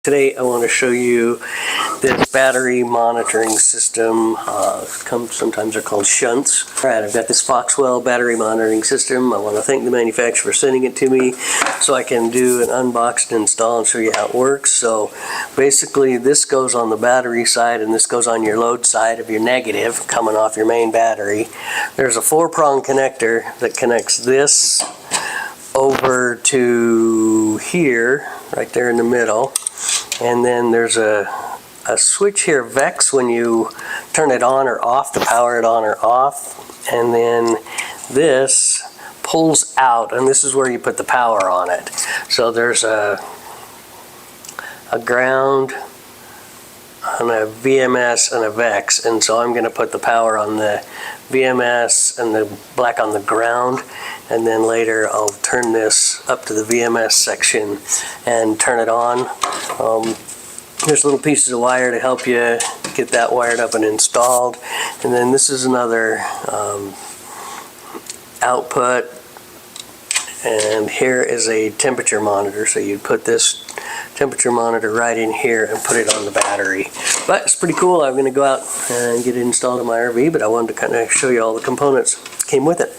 Today I want to show you this battery monitoring system. Sometimes they're called shunts. Alright, I've got this FOXWELL battery monitoring system. I want to thank the manufacturer for sending it to me so I can do an unboxed install and show you how it works. So basically this goes on the battery side and this goes on your load side of your negative coming off your main battery. There's a 4-prong connector that connects this over to here, right there in the middle. And then there's a switch here, VEX, when you turn it on or off, to power it on or off. And then this pulls out, and this is where you put the power on it. So there's a ground, on a BMS and a VEX, and so I'm going to put the power on the BMS and the black on the ground, and then later I'll turn this up to the VMS section and turn it on. There's little pieces of wire to help you get that wired up and installed, and then this is another output, and here is a temperature monitor, so you'd put this temperature monitor right in here and put it on the battery. But it's pretty cool. I'm going to go out and get it installed in my RV, but I wanted to kind of show you all the components that came with it.